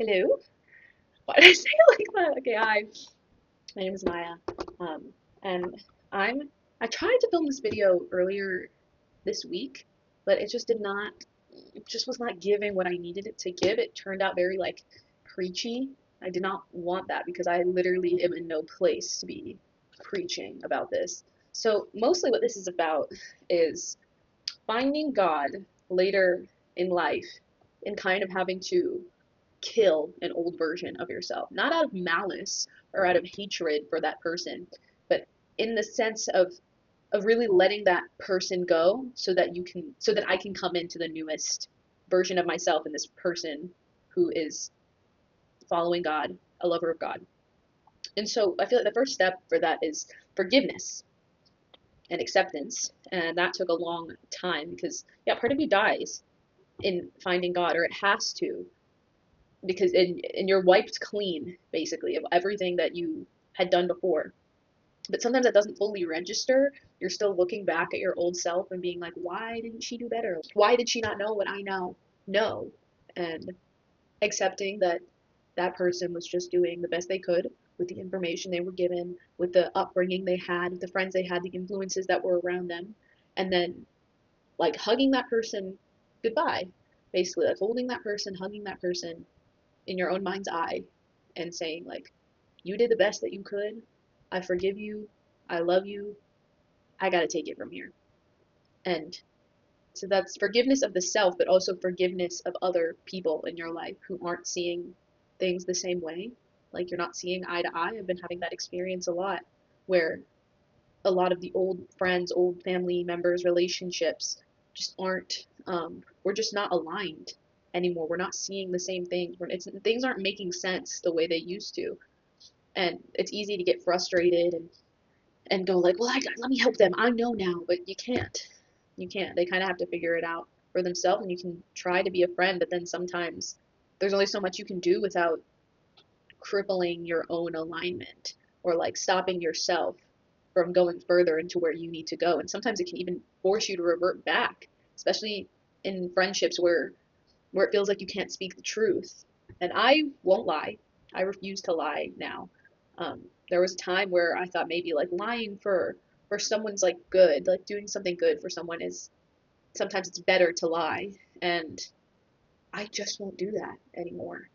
Hello. Why did I say it like that? Okay, hi. My name is Maya. Um, and I'm. I tried to film this video earlier this week, but it just did not. It just was not giving what I needed it to give. It turned out very like preachy. I did not want that because I literally am in no place to be preaching about this. So mostly what this is about is finding God later in life and kind of having to kill an old version of yourself, not out of malice or out of hatred for that person, but in the sense of really letting that person go so that I can come into the newest version of myself and this person who is following God, a lover of God. And so I feel like the first step for that is forgiveness and acceptance. And that took a long time because yeah, part of you dies in finding God, or it has to, because and you're wiped clean basically of everything that you had done before. But sometimes that doesn't fully register. You're still looking back at your old self and being like, why didn't she do better? Why did she not know what I now know? And accepting that that person was just doing the best they could with the information they were given, with the upbringing they had, with the friends they had, the influences that were around them, and then like hugging that person goodbye, basically like holding that person, hugging that person in your own mind's eye and saying like, you did the best that you could. I forgive you. I love you. I got to take it from here. And so that's forgiveness of the self, but also forgiveness of other people in your life who aren't seeing things the same way. Like you're not seeing eye to eye. I've been having that experience a lot where a lot of the old friends, old family members, relationships just aren't, we're just not aligned anymore. We're not seeing the same things. Things aren't making sense the way they used to. And it's easy to get frustrated and go like, well, let me help them. I know now, but you can't. You can't. They kind of have to figure it out for themselves, and you can try to be a friend, but then sometimes there's only so much you can do without crippling your own alignment or like stopping yourself from going further into where you need to go. And sometimes it can even force you to revert back, especially in friendships where it feels like you can't speak the truth. And I won't lie. I refuse to lie now. There was a time where I thought maybe like lying for someone's like good, like doing something good for someone is sometimes it's better to lie. And I just won't do that anymore.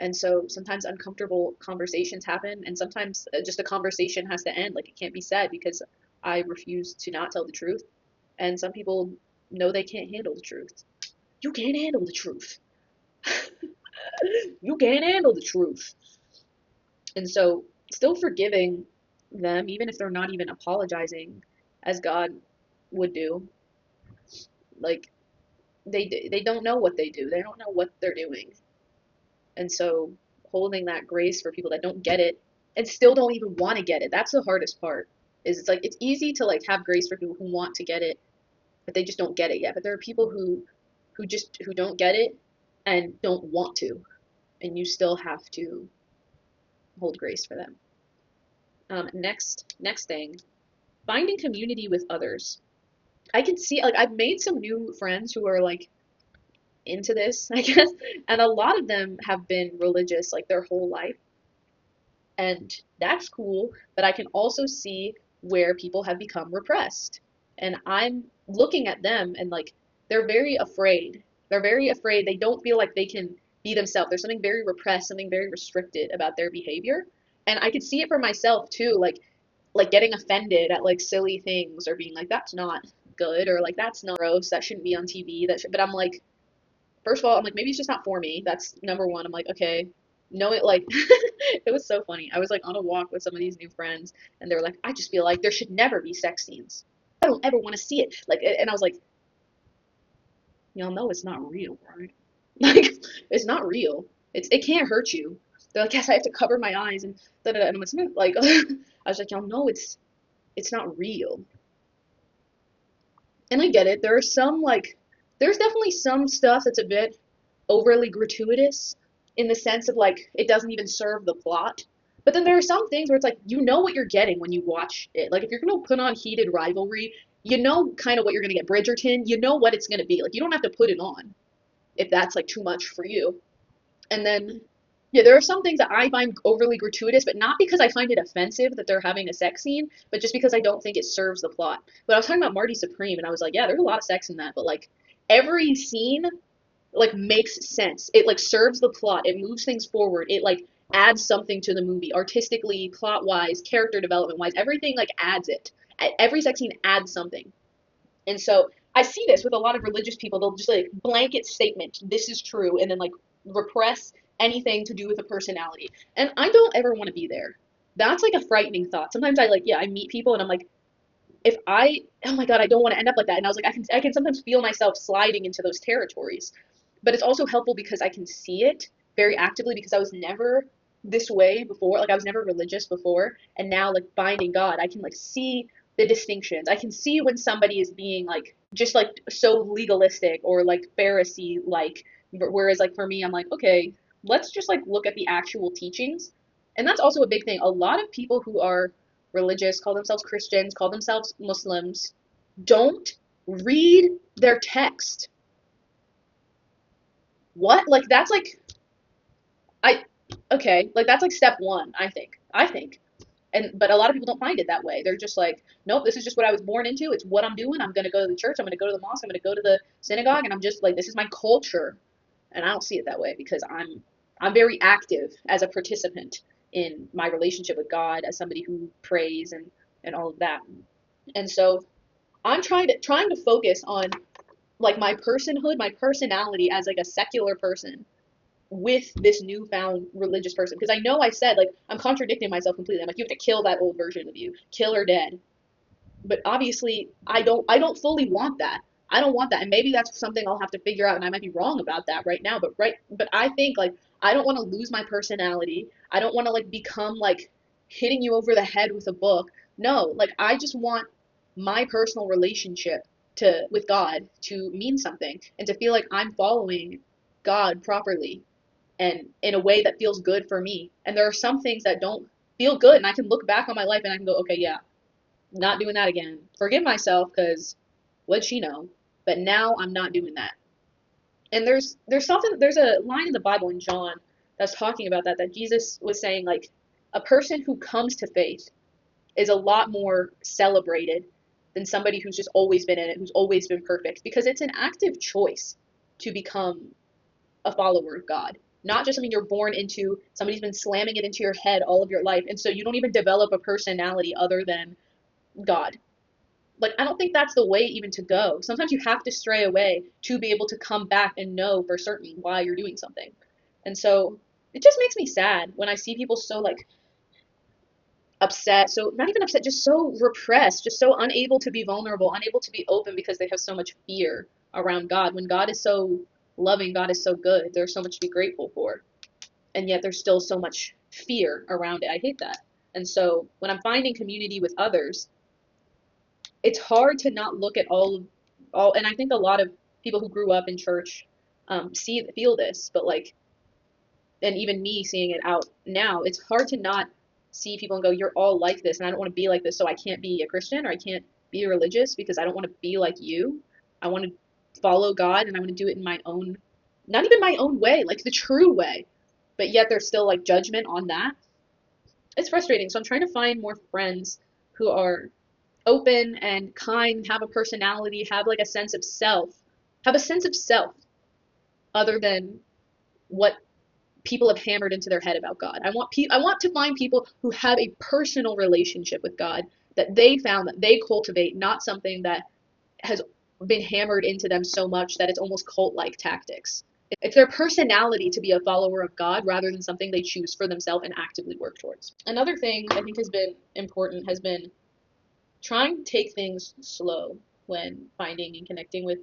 And so sometimes uncomfortable conversations happen, and sometimes just a conversation has to end. Like it can't be said because I refuse to not tell the truth. And some people know they can't handle the truth. You can't handle the truth. You can't handle the truth. And so, still forgiving them, even if they're not even apologizing as God would do. Like they don't know what they do. They don't know what they're doing. And so, holding that grace for people that don't get it and still don't even want to get it. That's the hardest part. Is it's like it's easy to like have grace for people who want to get it, but they just don't get it yet. But there are people who don't get it and don't want to, and you still have to hold grace for them. Next thing, finding community with others. I can see like I've made some new friends who are like into this, I guess, and a lot of them have been religious like their whole life, and that's cool, but I can also see where people have become repressed. And I'm looking at them and like they're very afraid. They're very afraid. They don't feel like they can be themselves. There's something very repressed, something very restricted about their behavior. And I could see it for myself too, like getting offended at like silly things or being like that's not good or like that's not gross, that shouldn't be on TV, but I'm like first of all, I'm like, maybe it's just not for me. That's number one. I'm like, okay, no, it like, it was so funny. I was like on a walk with some of these new friends, and they were like, I just feel like there should never be sex scenes. I don't ever want to see it. Like, and I was like, y'all know it's not real, right? Like, it's not real. It can't hurt you. They're like, yes, I have to cover my eyes and da da da. And I'm like, I was like, y'all know it's not real. And I get it. There are some like, there's definitely some stuff that's a bit overly gratuitous in the sense of like it doesn't even serve the plot. But then there are some things where it's like you know what you're getting when you watch it. Like if you're gonna put on Heated Rivalry, you know kind of what you're gonna get. Bridgerton, you know what it's gonna be. Like you don't have to put it on if that's like too much for you. And then Yeah, there are some things that I find overly gratuitous, but not because I find it offensive that they're having a sex scene, but just because I don't think it serves the plot. But I was talking about Marty Supreme, and I was like, yeah, there's a lot of sex in that, but like every scene like makes sense. It like serves the plot. It moves things forward. It like adds something to the movie, artistically, plot wise, character development wise. Everything like adds it. Every sex scene adds something. And so I see this with a lot of religious people. They'll just like blanket statement, this is true, and then like repress anything to do with a personality. And I don't ever want to be there. That's like a frightening thought. Sometimes I like, yeah, I meet people and I'm like, if I, oh my God, I don't want to end up like that. And I was like, I can sometimes feel myself sliding into those territories. But it's also helpful because I can see it very actively because I was never this way before. Like I was never religious before, and now like finding God, I can like see the distinctions. I can see when somebody is being like just like so legalistic or like Pharisee like, whereas like for me, I'm like, okay, let's just like look at the actual teachings. And that's also a big thing. A lot of people who are religious, call themselves Christians, call themselves Muslims, don't read their text. What? Like that's like I okay, like that's like step one, I think. And but a lot of people don't find it that way. They're just like, nope, this is just what I was born into. It's what I'm doing. I'm gonna go to the church. I'm gonna go to the mosque. I'm gonna go to the synagogue, and I'm just like, this is my culture. And I don't see it that way because I'm very active as a participant in my relationship with God, as somebody who prays and all of that. And so I'm trying to focus on like my personhood, my personality as like a secular person with this newfound religious person. Because I know I said, like, I'm contradicting myself completely. I'm like, you have to kill that old version of you, kill her dead. But obviously, I don't fully want that. I don't want that. And maybe that's something I'll have to figure out, and I might be wrong about that right now. But I think like I don't want to lose my personality. I don't want to like become like hitting you over the head with a book. No, like I just want my personal relationship to with God to mean something and to feel like I'm following God properly and in a way that feels good for me. And there are some things that don't feel good, and I can look back on my life and I can go, okay, yeah, not doing that again. Forgive myself because what'd she know? But now I'm not doing that. And there's a line in the Bible in John that's talking about that Jesus was saying like a person who comes to faith is a lot more celebrated than somebody who's just always been in it, who's always been perfect, because it's an active choice to become a follower of God. Not just something you're born into, somebody's been slamming it into your head all of your life, and so you don't even develop a personality other than God. Like, I don't think that's the way even to go. Sometimes you have to stray away to be able to come back and know for certain why you're doing something. And so it just makes me sad when I see people so like upset, so not even upset, just so repressed, just so unable to be vulnerable, unable to be open because they have so much fear around God. When God is so loving, God is so good, there's so much to be grateful for. And yet there's still so much fear around it. I hate that. And so when I'm finding community with others, it's hard to not look at all, and I think a lot of people who grew up in church feel this, but like, and even me seeing it out now, it's hard to not see people and go, you're all like this, and I don't want to be like this, so I can't be a Christian or I can't be religious because I don't want to be like you. I want to follow God and I want to do it in my own, not even my own way, like the true way. But yet there's still like judgment on that. It's frustrating. So I'm trying to find more friends who are open and kind, have a personality, have like a sense of self, have a sense of self other than what people have hammered into their head about God. I want to find people who have a personal relationship with God that they found that they cultivate, not something that has been hammered into them so much that it's almost cult-like tactics. It's their personality to be a follower of God rather than something they choose for themselves and actively work towards. Another thing I think has been important has been trying to take things slow when finding and connecting with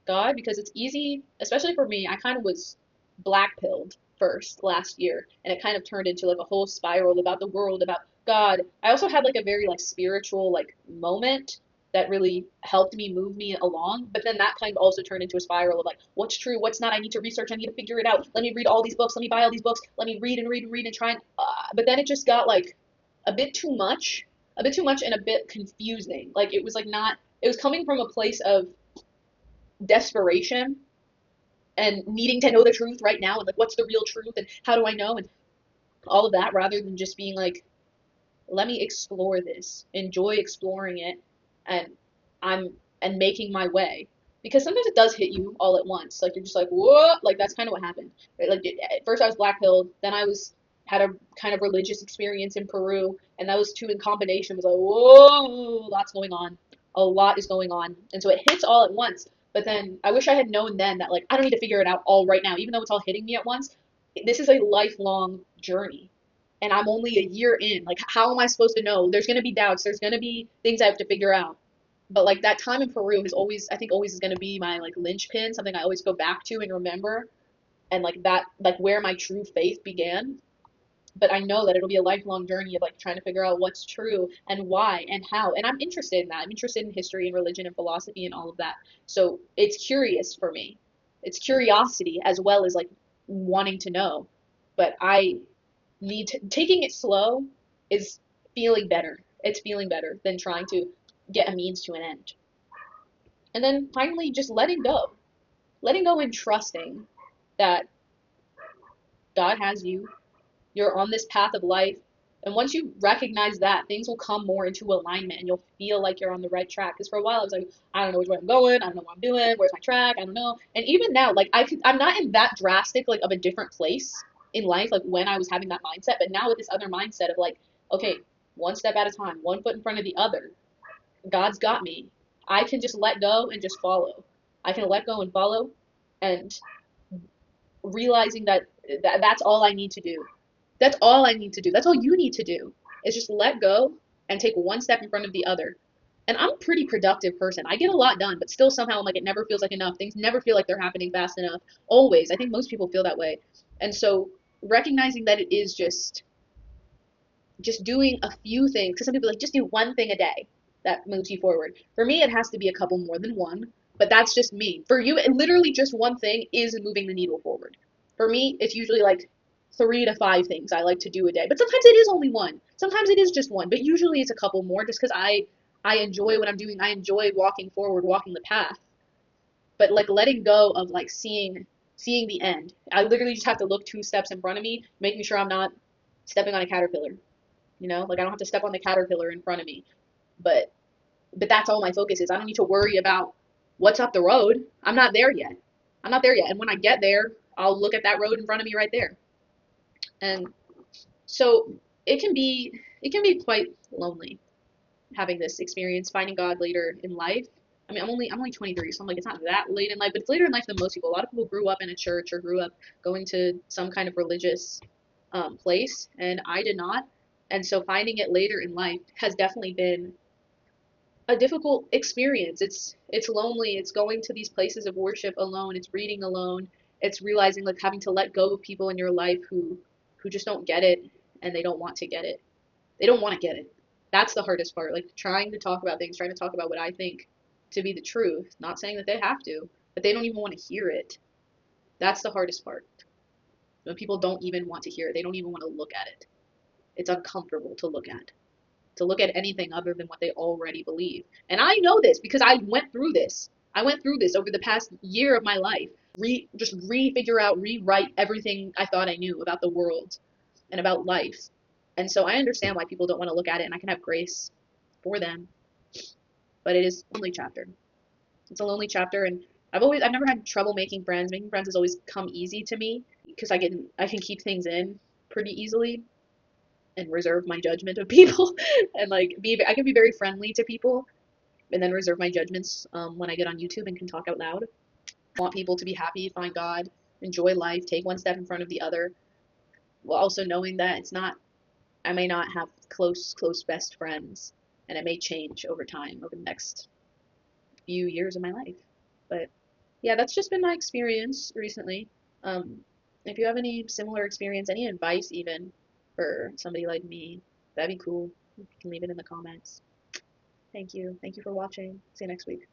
God because it's easy, especially for me. I kind of was black pilled first last year, and it kind of turned into like a whole spiral about the world, about God. I also had like a very like spiritual like moment that really helped me move me along, but then that kind of also turned into a spiral of like what's true, what's not. I need to research, I need to figure it out. Let me read all these books, let me buy all these books, let me read and read and read and try and but then it just got like a bit too much, a bit too much and a bit confusing. Like it was like not, it was coming from a place of desperation and needing to know the truth right now and like what's the real truth and how do I know, and all of that, rather than just being like, let me explore this, enjoy exploring it, and I'm and making my way. Because sometimes it does hit you all at once. Like you're just like, what? Like that's kind of what happened. Right? Like at first I was black pilled, then I was had a kind of religious experience in Peru, and those two in combination was like, whoa, lots going on. A lot is going on, and so it hits all at once. But then I wish I had known then that like I don't need to figure it out all right now, even though it's all hitting me at once. This is a lifelong journey and I'm only a year in. Like, how am I supposed to know? There's going to be doubts. There's going to be things I have to figure out. But like that time in Peru is always, I think, always is going to be my like linchpin, something I always go back to and remember, and like that, like where my true faith began. But I know that it'll be a lifelong journey of like trying to figure out what's true and why and how. And I'm interested in that. I'm interested in history and religion and philosophy and all of that. So it's curious for me. It's curiosity as well as like wanting to know. But I taking it slow is feeling better. It's feeling better than trying to get a means to an end. And then finally, just letting go and trusting that God has you. You're on this path of life. And once you recognize that, things will come more into alignment and you'll feel like you're on the right track. Because for a while I was like, I don't know which way I'm going, I don't know what I'm doing, where's my track, I don't know. And even now, like I'm not in that drastic like of a different place in life, like when I was having that mindset, but now with this other mindset of like, okay, one step at a time, one foot in front of the other. God's got me. I can just let go and just follow. I can let go and follow and realizing that that's all I need to do. That's all I need to do. That's all you need to do is just let go and take one step in front of the other. And I'm a pretty productive person. I get a lot done, but still somehow I'm like it never feels like enough. Things never feel like they're happening fast enough. Always. I think most people feel that way. And so recognizing that it is just doing a few things because some people like just do one thing a day that moves you forward. For me it has to be a couple more than one, but that's just me. For you, it literally just one thing is moving the needle forward. For me, it's usually like 3 to 5 things I like to do a day. But sometimes it is only one. Sometimes it is just one. But usually it's a couple more just because I enjoy what I'm doing. I enjoy walking forward, walking the path. But like letting go of like seeing the end. I literally just have to look 2 steps in front of me, making sure I'm not stepping on a caterpillar. Like I don't have to step on the caterpillar in front of me. But that's all my focus is. I don't need to worry about what's up the road. I'm not there yet. I'm not there yet. And when I get there, I'll look at that road in front of me right there. And so it can be quite lonely having this experience, finding God later in life. I mean, I'm only 23, so I'm like it's not that late in life, but it's later in life than most people. A lot of people grew up in a church or grew up going to some kind of religious place, and I did not. And so finding it later in life has definitely been a difficult experience. It's lonely. It's going to these places of worship alone. It's reading alone. It's realizing like having to let go of people in your life who just don't get it and they don't want to get it. They don't want to get it. That's the hardest part. Like trying to talk about things, trying to talk about what I think to be the truth. Not saying that they have to, but they don't even want to hear it. That's the hardest part. When people don't even want to hear it, they don't even want to look at it. It's uncomfortable to look at anything other than what they already believe. And I know this because I went through this. I went through this over the past year of my life. Just refigure out, rewrite everything I thought I knew about the world and about life. And so I understand why people don't want to look at it, and I can have grace for them. But it is a lonely chapter. It's a lonely chapter, and I've never had trouble making friends. Making friends has always come easy to me because I can keep things in pretty easily and reserve my judgment of people and like I can be very friendly to people and then reserve my judgments when I get on YouTube and can talk out loud. I want people to be happy, find God, enjoy life, take one step in front of the other, while also knowing that I may not have close best friends, and it may change over time, over the next few years of my life. But yeah, that's just been my experience recently. Um, if you have any similar experience, any advice even for somebody like me, that'd be cool. You can leave it in the comments. Thank you. Thank you for watching. See you next week.